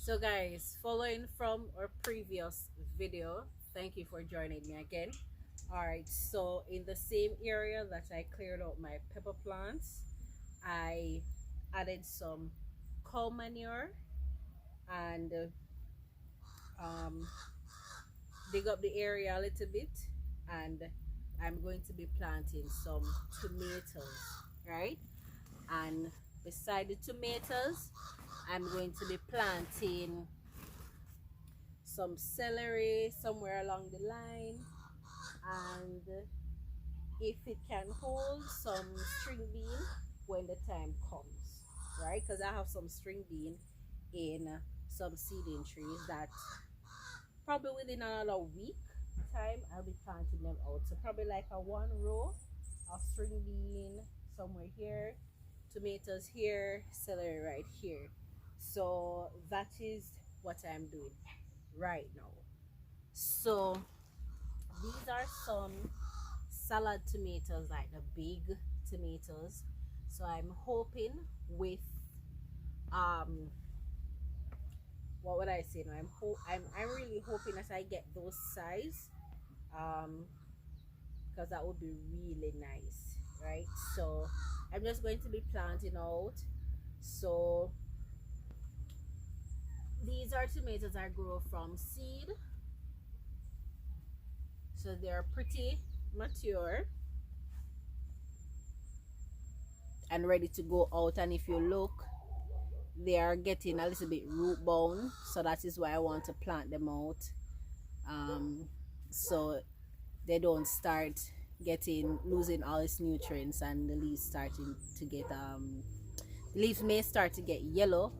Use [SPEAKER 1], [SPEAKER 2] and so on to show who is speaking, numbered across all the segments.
[SPEAKER 1] So guys, following from our previous video, thank you for joining me again. Alright, so in the same area that I cleared out my pepper plants, I added some cow manure and um, dig up the area a little bit, and I'm going to be planting some tomatoes, right? And beside the tomatoes, I'm going to be planting some celery somewhere along the line, and if it can hold, some string bean when the time comes, right? Because I have some string bean in some seeding trees that probably within another week time I'll be planting them out. So probably like a one row of string bean somewhere here, tomatoes here, celery right here. So that is what I'm doing right now. So these are some salad tomatoes, like the big tomatoes. So I'm hoping with what would I say now? I'm really hoping that I get those size, because that would be really nice, right? So I'm just going to be planting out. So these are tomatoes I grow from seed, so they're pretty mature and ready to go out. And if you look, they are getting a little bit root bound, so that is why I want to plant them out, so they don't start losing all its nutrients, and the leaves starting to get the leaves may start to get yellow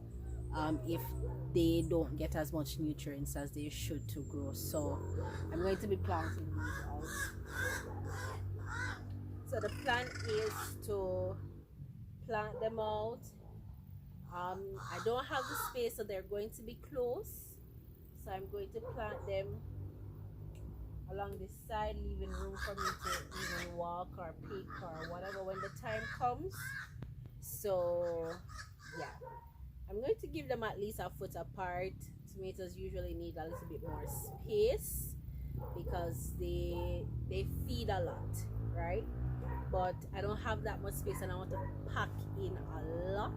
[SPEAKER 1] if they don't get as much nutrients as they should to grow. So I'm going to be planting these out. So the plan is to plant them out. I don't have the space, so they're going to be close, so I'm going to plant them along this side, leaving room for me to even walk or pick or whatever when the time comes. So yeah, I'm going to give them at least a foot apart. Tomatoes usually need a little bit more space because they feed a lot, right? But I don't have that much space, and I want to pack in a lot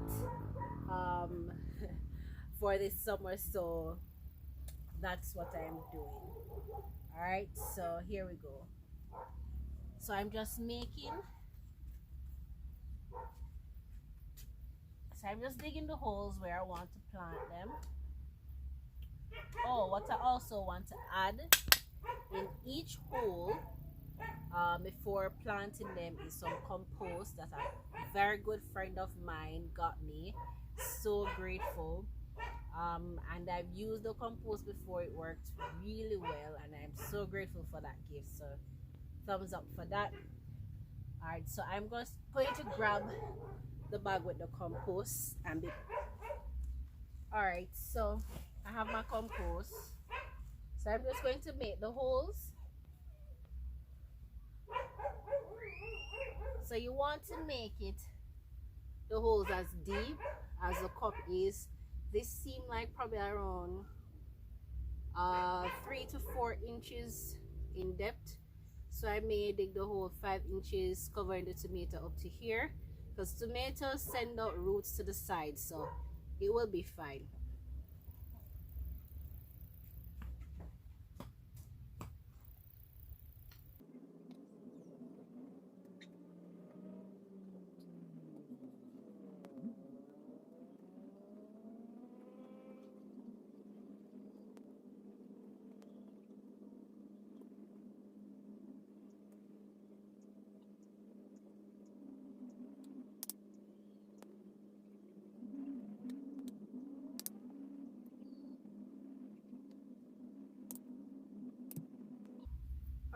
[SPEAKER 1] for this summer, so that's what I'm doing. All right, so here we go. So I'm just digging the holes where I want to plant them. Oh, what I also want to add in each hole before planting them is some compost that a very good friend of mine got me. So grateful. And I've used the compost before. It worked really well, and I'm so grateful for that gift. So thumbs up for that. All right, so I'm going to grab the bag with the compost and be all right. So I have my compost, so I'm just going to make the holes. So you want to make the holes as deep as the cup is. This seemed like probably around 3 to 4 inches in depth. So I may dig the hole 5 inches, covering the tomato up to here, because tomatoes send out roots to the side, so it will be fine.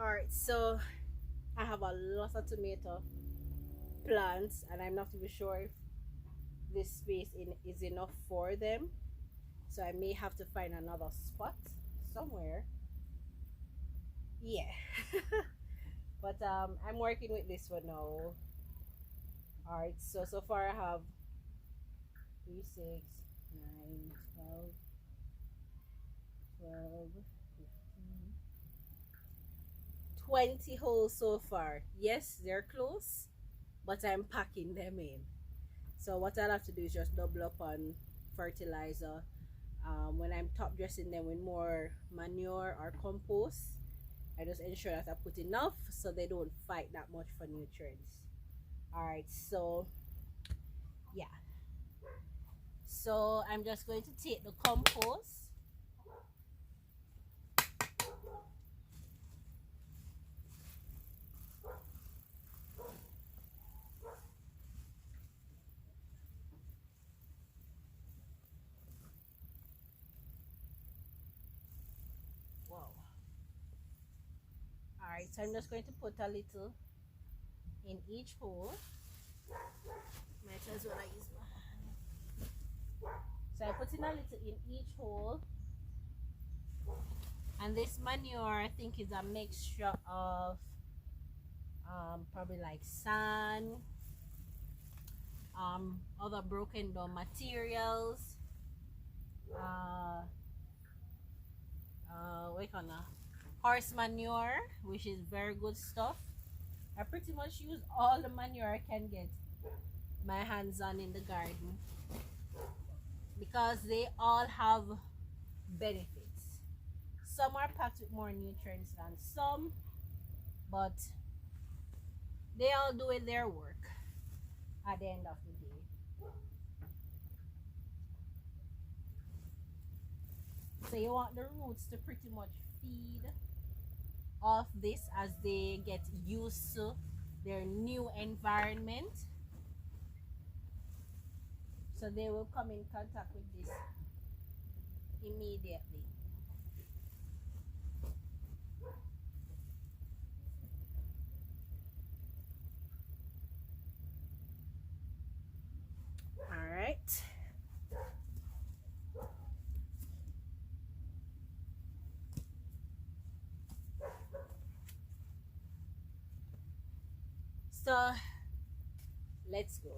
[SPEAKER 1] All right, so I have a lot of tomato plants, and I'm not even sure if this space is enough for them, so I may have to find another spot somewhere. Yeah. But I'm working with this one now. All right, so far I have 3, 6, 9, 12, 15, 20 holes so far. Yes, they're close, but I'm packing them in. So what I'll have to do is just double up on fertilizer. When I'm top dressing them with more manure or compost, I just ensure that I put enough so they don't fight that much for nutrients. Alright, so yeah. So I'm just going to take the compost. Wow. Alright, so I'm just going to put a little in each hole. Might as well I use my hand. So I put in a little in each hole. And this manure I think is a mixture of probably like sand, other broken down materials, what kind of horse manure, which is very good stuff. I pretty much use all the manure I can get my hands on in the garden because they all have benefits. Some are packed with more nutrients than some, but they all doing their work at the end of the day. So you want the roots to pretty much feed off this as they get used to their new environment. So they will come in contact with this immediately. All right. So let's go.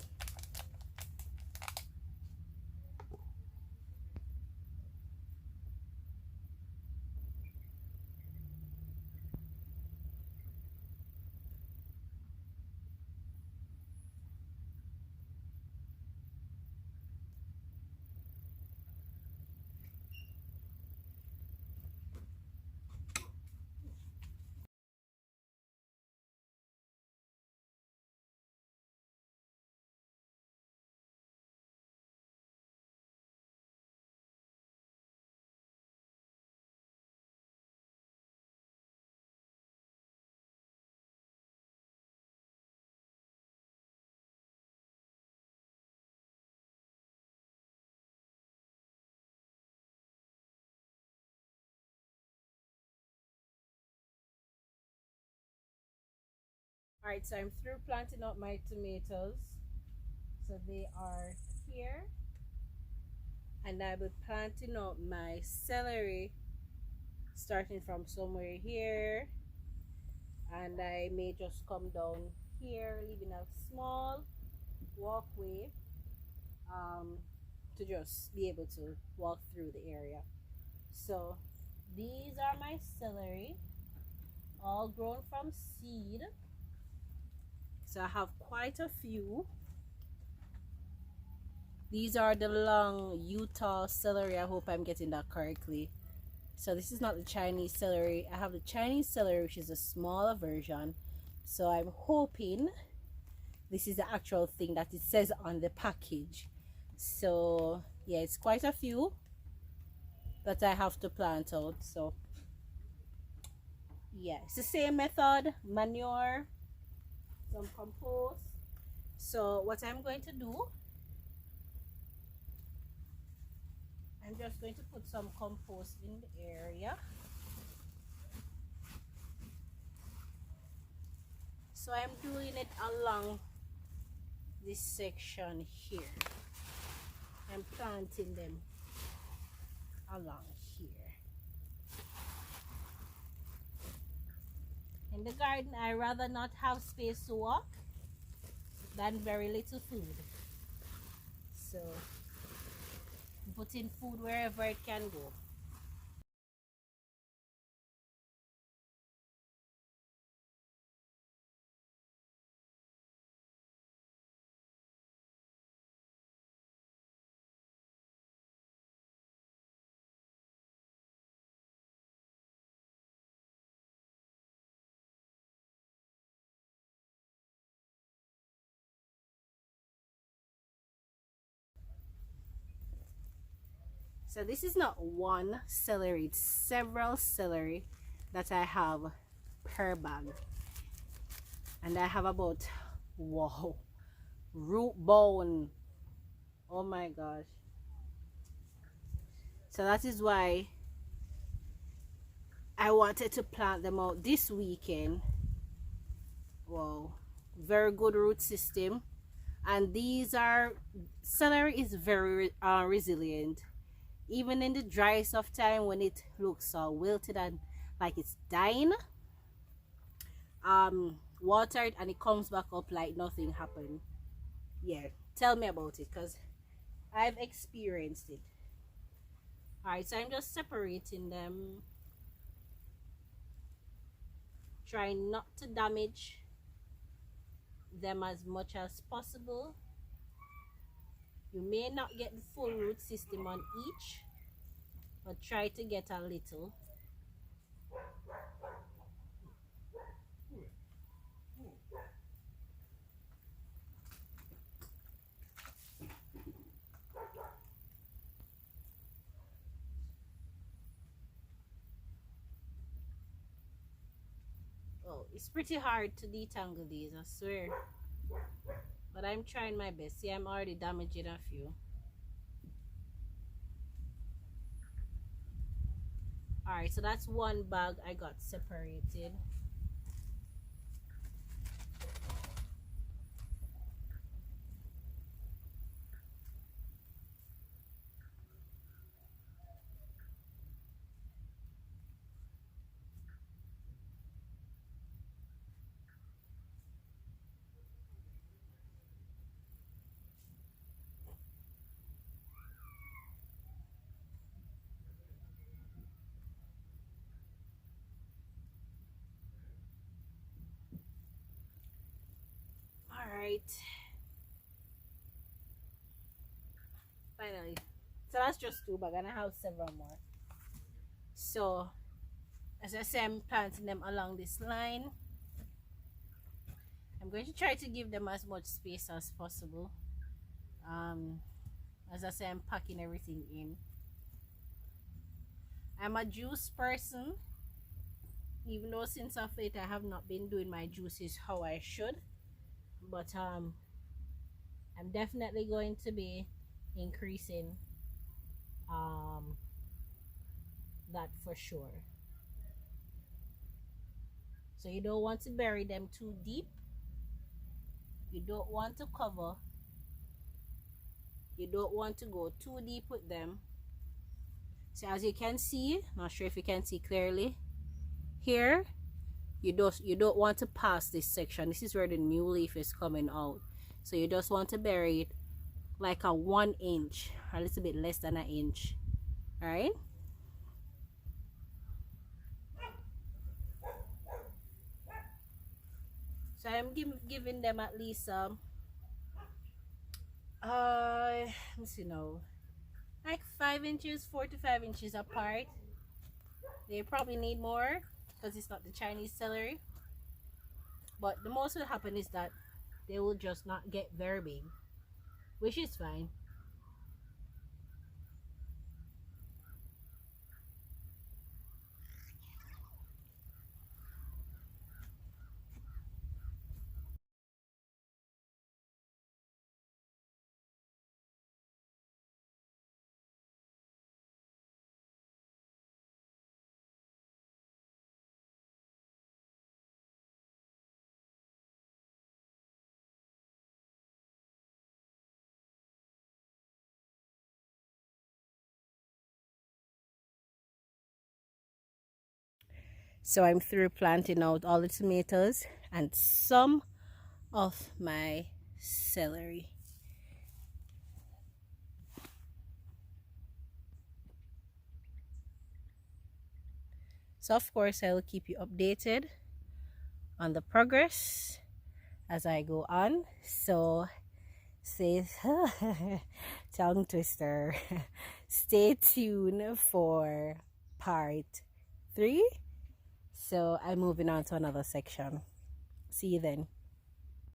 [SPEAKER 1] Alright, so I'm through planting out my tomatoes. So they are here. And I'll be planting out my celery starting from somewhere here. And I may just come down here, leaving a small walkway to just be able to walk through the area. So these are my celery, all grown from seed. So I have quite a few. These are the long Utah celery. I hope I'm getting that correctly. So this is not the Chinese celery. I have the Chinese celery, which is a smaller version. So I'm hoping this is the actual thing that it says on the package. So yeah, it's quite a few that I have to plant out. So yeah, it's the same method: manure, some compost. So what I'm going to do, I'm just going to put some compost in the area. So I'm doing it along this section here. I'm planting them along here. In the garden, I rather not have space to walk than very little food. So putting food wherever it can go. So this is not one celery, it's several celery that I have per bag. And I have about, wow, root bone. Oh my gosh. So that is why I wanted to plant them out this weekend. Wow, very good root system. And these are, celery is very resilient. Even in the driest of time when it looks wilted and like it's dying, water it and it comes back up like nothing happened. Yeah, tell me about it, because I've experienced it. All right, so I'm just separating them, trying not to damage them as much as possible. You may not get the full root system on each, but try to get a little. Oh, it's pretty hard to detangle these, I swear. But I'm trying my best. See, I'm already damaging a few. Alright, so that's one bag I got separated. Alright. Finally. So that's just two bags and I have several more. So, as I say, I'm planting them along this line. I'm going to try to give them as much space as possible. As I say, I'm packing everything in. I'm a juice person, even though since of late I have not been doing my juices how I should. But I'm definitely going to be increasing that for sure. So you don't want to bury them too deep. You don't want to cover. You don't want to go too deep with them. So as you can see, not sure if you can see clearly here, you don't want to pass this section. This is where the new leaf is coming out. So you just want to bury it like a 1 inch, a little bit less than an inch. All right. So I'm giving them at least let me see now, like 5 inches, 4 to 5 inches apart. They probably need more because it's not the Chinese celery. But the most will happen is that they will just not get very big, which is fine. So I'm through planting out all the tomatoes and some of my celery. So of course I will keep you updated on the progress as I go on. So say tongue twister. Stay tuned for part 3. So I'm moving on to another section. See you then.